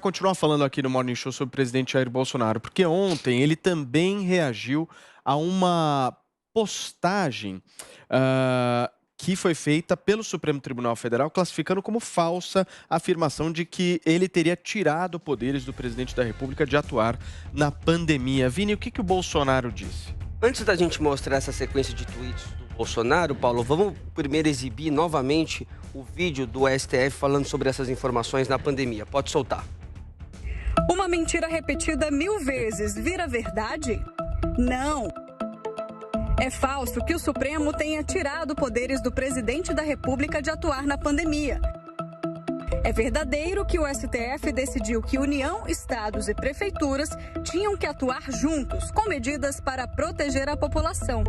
Continuar falando aqui no Morning Show sobre o presidente Jair Bolsonaro, porque ontem ele também reagiu a uma postagem que foi feita pelo Supremo Tribunal Federal, classificando como falsa a afirmação de que ele teria tirado poderes do presidente da República de atuar na pandemia. Vini, o que o Bolsonaro disse? Antes da gente mostrar essa sequência de tweets do Bolsonaro, Paulo, vamos primeiro exibir novamente o vídeo do STF falando sobre essas informações na pandemia. Pode soltar. Uma mentira repetida 1000 vezes vira verdade? Não. É falso que o Supremo tenha tirado poderes do presidente da República de atuar na pandemia. É verdadeiro que o STF decidiu que União, estados e prefeituras tinham que atuar juntos, com medidas para proteger a população.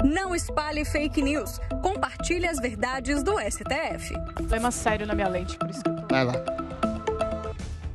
Não espalhe fake news. Compartilhe as verdades do STF. Problema sério na minha lente, por isso que eu tô... Vai lá.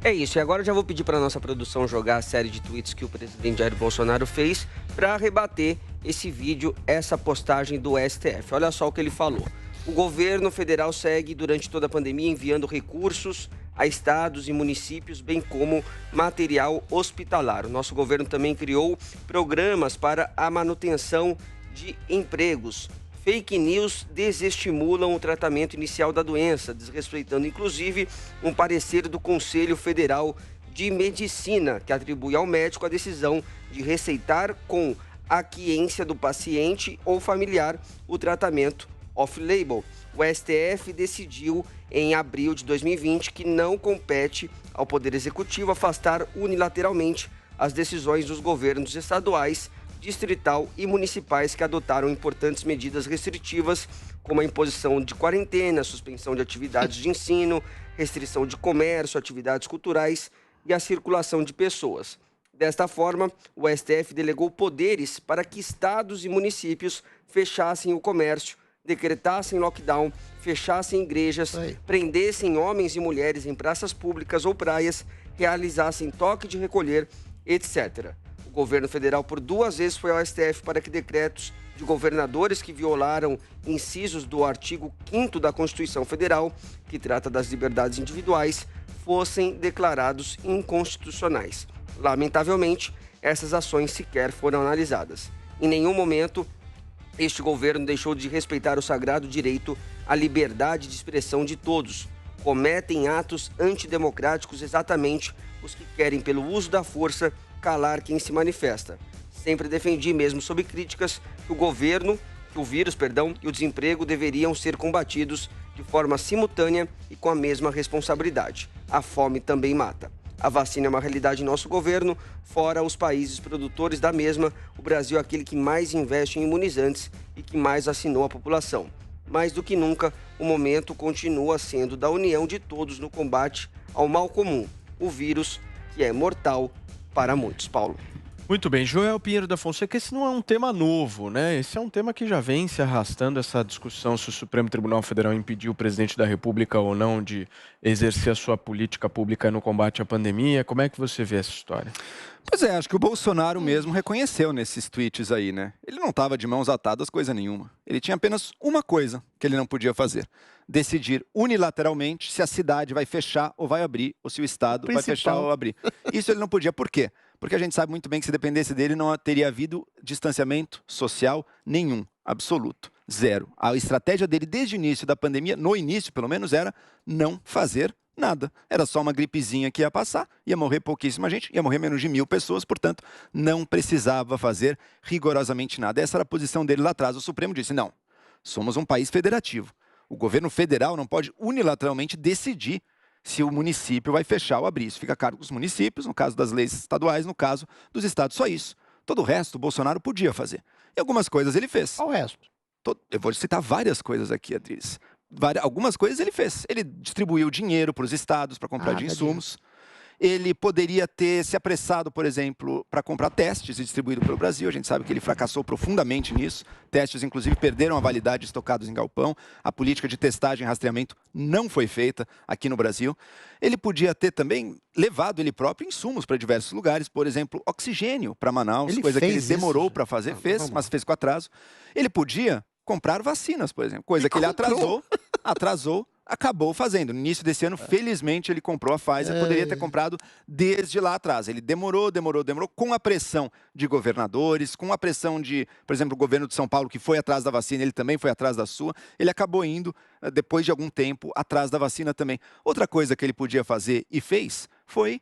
É isso, e agora eu já vou pedir para nossa produção jogar a série de tweets que o presidente Jair Bolsonaro fez para rebater esse vídeo, essa postagem do STF. Olha só o que ele falou. O governo federal segue durante toda a pandemia enviando recursos a estados e municípios, bem como material hospitalar. O nosso governo também criou programas para a manutenção de empregos. Fake news desestimulam o tratamento inicial da doença, desrespeitando inclusive um parecer do Conselho Federal de Medicina, que atribui ao médico a decisão de receitar com a aquiescência do paciente ou familiar o tratamento off-label. O STF decidiu em abril de 2020 que não compete ao Poder Executivo afastar unilateralmente as decisões dos governos estaduais, distrital e municipais que adotaram importantes medidas restritivas, como a imposição de quarentena, suspensão de atividades de ensino, restrição de comércio, atividades culturais e a circulação de pessoas. Desta forma, o STF delegou poderes para que estados e municípios fechassem o comércio, decretassem lockdown, fechassem igrejas, prendessem homens e mulheres em praças públicas ou praias, realizassem toque de recolher, etc. O governo federal por 2 vezes foi ao STF para que decretos de governadores que violaram incisos do artigo 5º da Constituição Federal, que trata das liberdades individuais, fossem declarados inconstitucionais. Lamentavelmente, essas ações sequer foram analisadas. Em nenhum momento, este governo deixou de respeitar o sagrado direito à liberdade de expressão de todos. Cometem atos antidemocráticos exatamente os que querem, pelo uso da força, calar quem se manifesta. Sempre defendi, mesmo sob críticas, que o vírus e o desemprego deveriam ser combatidos de forma simultânea e com a mesma responsabilidade. A fome também mata. A vacina é uma realidade em nosso governo, fora os países produtores da mesma, o Brasil é aquele que mais investe em imunizantes e que mais vacinou a população. Mais do que nunca, o momento continua sendo da união de todos no combate ao mal comum, o vírus que é mortal para muitos. Paulo. Muito bem, Joel Pinheiro da Fonseca, esse não é um tema novo, né? Esse é um tema que já vem se arrastando, essa discussão se o Supremo Tribunal Federal impediu o presidente da República ou não de exercer a sua política pública no combate à pandemia. Como é que você vê essa história? Pois é, acho que o Bolsonaro mesmo reconheceu nesses tweets aí, né? Ele não estava de mãos atadas coisa nenhuma. Ele tinha apenas uma coisa que ele não podia fazer: decidir unilateralmente se a cidade vai fechar ou vai abrir, ou se o estado vai fechar ou abrir. Isso ele não podia. Por quê? Porque a gente sabe muito bem que se dependesse dele não teria havido distanciamento social nenhum, absoluto, zero. A estratégia dele desde o início da pandemia, no início pelo menos, era não fazer nada. Era só uma gripezinha que ia passar, ia morrer pouquíssima gente, ia morrer menos de 1000 pessoas, portanto, não precisava fazer rigorosamente nada. Essa era a posição dele lá atrás. O Supremo disse, não, somos um país federativo. O governo federal não pode unilateralmente decidir se o município vai fechar ou abrir. Isso fica a cargo dos municípios, no caso das leis estaduais, no caso dos estados, só isso. Todo o resto, o Bolsonaro podia fazer. E algumas coisas ele fez. Qual o resto? Eu vou citar várias coisas aqui, Adriles. Algumas coisas ele fez. Ele distribuiu dinheiro para os estados para comprar de insumos. Ele poderia ter se apressado, por exemplo, para comprar testes e distribuído pelo Brasil. A gente sabe que ele fracassou profundamente nisso. Testes, inclusive, perderam a validade estocados em galpão. A política de testagem e rastreamento não foi feita aqui no Brasil. Ele podia ter também levado ele próprio insumos para diversos lugares. Por exemplo, oxigênio para Manaus, coisa que ele demorou para fazer. Mas fez com atraso. Ele podia comprar vacinas, por exemplo, coisa que ele atrasou acabou fazendo. No início desse ano, felizmente, ele comprou a Pfizer. Poderia ter comprado desde lá atrás. Ele demorou, com a pressão de governadores, com a pressão de, por exemplo, o governo de São Paulo, que foi atrás da vacina, ele também foi atrás da sua. Ele acabou indo, depois de algum tempo, atrás da vacina também. Outra coisa que ele podia fazer e fez foi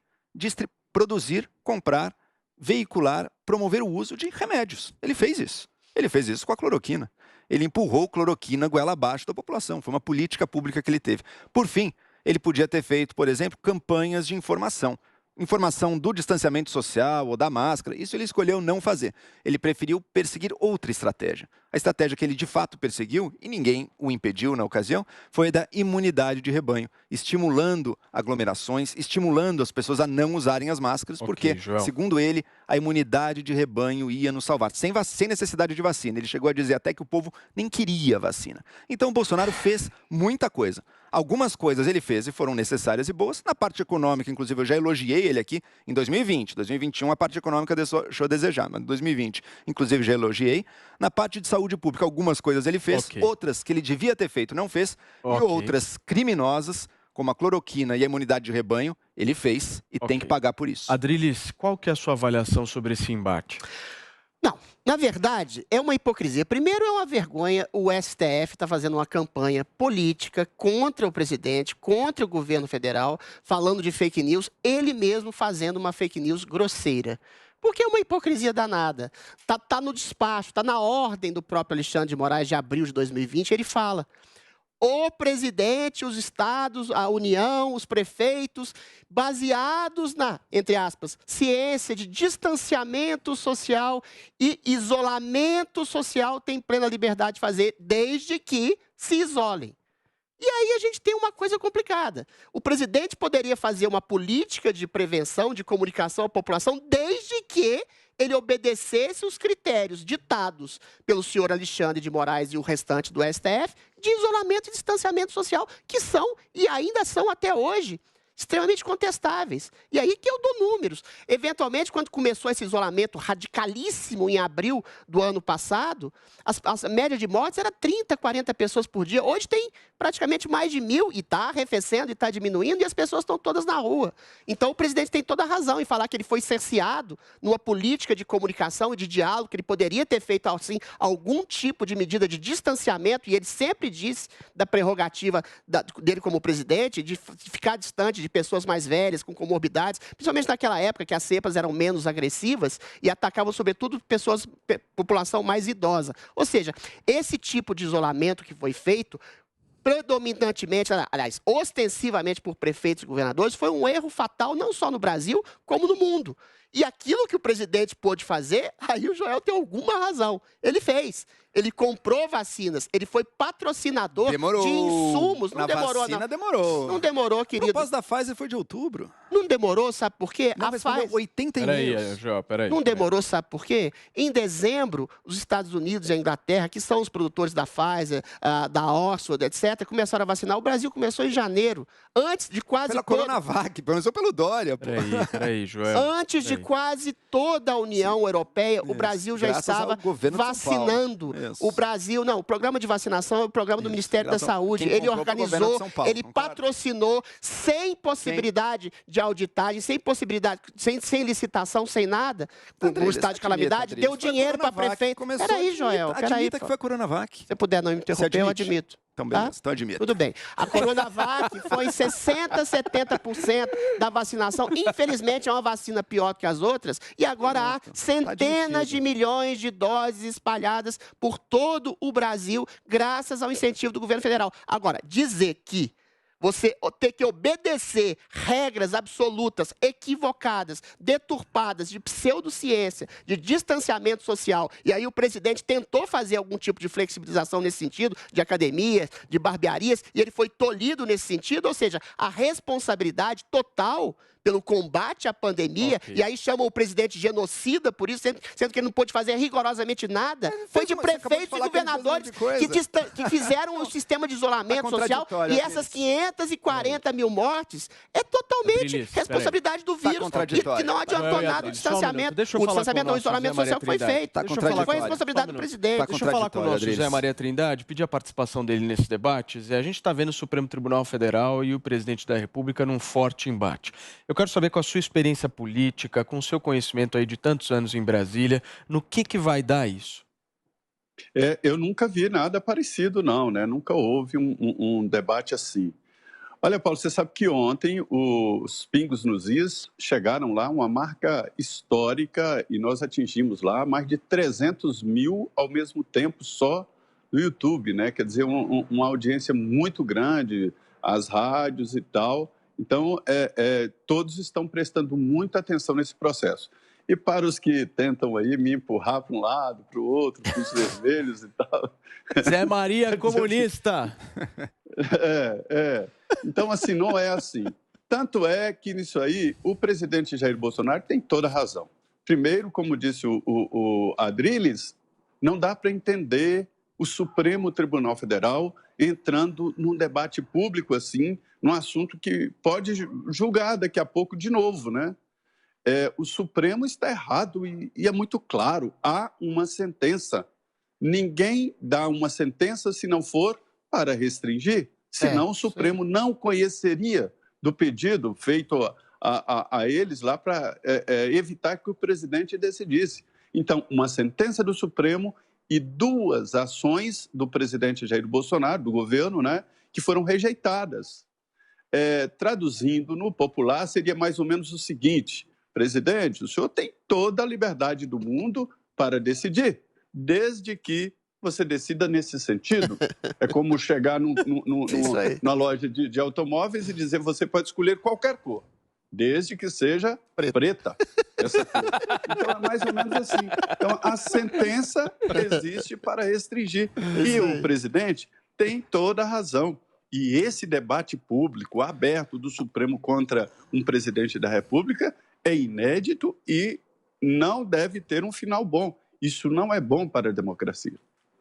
produzir, comprar, veicular, promover o uso de remédios. Ele fez isso. Ele fez isso com a cloroquina. Ele empurrou cloroquina goela abaixo da população. Foi uma política pública que ele teve. Por fim, ele podia ter feito, por exemplo, campanhas de informação. Informação do distanciamento social ou da máscara. Isso ele escolheu não fazer. Ele preferiu perseguir outra estratégia. A estratégia que ele de fato perseguiu, e ninguém o impediu na ocasião, foi da imunidade de rebanho, estimulando aglomerações, estimulando as pessoas a não usarem as máscaras, porque, segundo ele, a imunidade de rebanho ia nos salvar, sem necessidade de vacina. Ele chegou a dizer até que o povo nem queria vacina. Então, o Bolsonaro fez muita coisa. Algumas coisas ele fez e foram necessárias e boas. Na parte econômica, inclusive, eu já elogiei ele aqui em 2020. 2021, a parte econômica deixou a desejar, mas em 2020, inclusive, já elogiei. Na parte de saúde pública, algumas coisas ele fez, outras que ele devia ter feito não fez, e outras criminosas, como a cloroquina e a imunidade de rebanho, ele fez e tem que pagar por isso. Adriles, qual que é a sua avaliação sobre esse embate? Não, na verdade, é uma hipocrisia. Primeiro, é uma vergonha o STF estar fazendo uma campanha política contra o presidente, contra o governo federal, falando de fake news, ele mesmo fazendo uma fake news grosseira. Porque é uma hipocrisia danada. Tá no despacho, tá na ordem do próprio Alexandre de Moraes de abril de 2020, ele fala: o presidente, os estados, a União, os prefeitos, baseados na, entre aspas, ciência de distanciamento social e isolamento social, têm plena liberdade de fazer, desde que se isolem. E aí a gente tem uma coisa complicada. O presidente poderia fazer uma política de prevenção, de comunicação à população, desde que ele obedecesse os critérios ditados pelo senhor Alexandre de Moraes e o restante do STF de isolamento e distanciamento social, que são, e ainda são até hoje, extremamente contestáveis. E aí que eu dou números. Eventualmente, quando começou esse isolamento radicalíssimo em abril do ano passado, a média de mortes era 30, 40 pessoas por dia. Hoje tem praticamente mais de 1.000 e está arrefecendo e está diminuindo e as pessoas estão todas na rua. Então o presidente tem toda a razão em falar que ele foi cerceado numa política de comunicação e de diálogo, que ele poderia ter feito assim, algum tipo de medida de distanciamento, e ele sempre disse da prerrogativa dele como presidente, de ficar distante de pessoas mais velhas, com comorbidades, principalmente naquela época que as cepas eram menos agressivas e atacavam, sobretudo, população mais idosa. Ou seja, esse tipo de isolamento que foi feito, predominantemente, aliás, ostensivamente por prefeitos e governadores, foi um erro fatal, não só no Brasil, como no mundo. E aquilo que o presidente pôde fazer, aí o Joel tem alguma razão. Ele fez. Ele comprou vacinas. Ele foi patrocinador de insumos. Não demorou, não. Demorou. Não demorou, querido. O propósito da Pfizer foi de outubro. Não demorou, sabe por quê? Não, a Pfizer... 80 e-mails. Peraí. Não demorou, sabe por quê? Em dezembro, os Estados Unidos e a Inglaterra, que são os produtores da Pfizer, da Oxford, etc., começaram a vacinar. O Brasil começou em janeiro. Antes de quase... Pela Coronavac, começou pelo Dória. Peraí, Joel. Antes de quase toda a União Europeia, o Brasil já estava vacinando. O Brasil, não, o programa de vacinação é o programa do Ministério da Saúde. Ele organizou, ele patrocinou, sem possibilidade de auditagem, sem possibilidade, sem licitação, sem nada, no estado de calamidade, deu dinheiro para prefeito. Peraí, Joel, admita que foi a Coronavac. Se você puder não me interromper, eu admito. Então, beleza, então admito. Tudo bem. A Coronavac foi 60%, 70% da vacinação. Infelizmente, é uma vacina pior que as outras. E agora há centenas de milhões de doses espalhadas por todo o Brasil, graças ao incentivo do governo federal. Agora, dizer que você ter que obedecer regras absolutas, equivocadas, deturpadas, de pseudociência, de distanciamento social. E aí o presidente tentou fazer algum tipo de flexibilização nesse sentido, de academias, de barbearias, e ele foi tolhido nesse sentido. Ou seja, a responsabilidade total pelo combate à pandemia, e aí chamam o presidente de genocida por isso, sendo que ele não pôde fazer rigorosamente nada. Foi de prefeitos e governadores que fizeram o sistema de isolamento social e essas 540 mil mortes é totalmente responsabilidade do vírus, que não adiantou nada o distanciamento. O distanciamento, não, o isolamento social foi feito. Foi responsabilidade do presidente. Deixa eu falar com o nosso José Maria Trindade, pedir a participação dele nesses debates. A gente está vendo o Supremo Tribunal Federal e o presidente da República num forte embate. Eu quero saber, com a sua experiência política, com o seu conhecimento aí de tantos anos em Brasília, no que vai dar isso? Eu nunca vi nada parecido, não, né? Nunca houve um debate assim. Olha, Paulo, você sabe que ontem os pingos nos is chegaram lá, uma marca histórica, e nós atingimos lá mais de 300 mil ao mesmo tempo só no YouTube, né? Quer dizer, uma audiência muito grande, as rádios e tal. Então, todos estão prestando muita atenção nesse processo. E para os que tentam aí me empurrar para um lado, para o outro, para os vermelhos e tal... Zé Maria comunista! Então, assim, não é assim. Tanto é que nisso aí o presidente Jair Bolsonaro tem toda a razão. Primeiro, como disse o Adriles, não dá para entender o Supremo Tribunal Federal entrando num debate público assim, num assunto que pode julgar daqui a pouco de novo, né? O Supremo está errado e é muito claro, há uma sentença. Ninguém dá uma sentença se não for para restringir, senão o Supremo não conheceria do pedido feito a eles lá para evitar que o presidente decidisse. Então, uma sentença do Supremo e duas ações do presidente Jair Bolsonaro, do governo, né, que foram rejeitadas. Traduzindo no popular, seria mais ou menos o seguinte: presidente, o senhor tem toda a liberdade do mundo para decidir, desde que você decida nesse sentido. É como chegar na loja de automóveis e dizer: você pode escolher qualquer cor, desde que seja preta. Essa cor. Então, é mais ou menos assim. Então, a sentença existe para restringir. E o presidente tem toda a razão. E esse debate público aberto do Supremo contra um presidente da República é inédito e não deve ter um final bom. Isso não é bom para a democracia.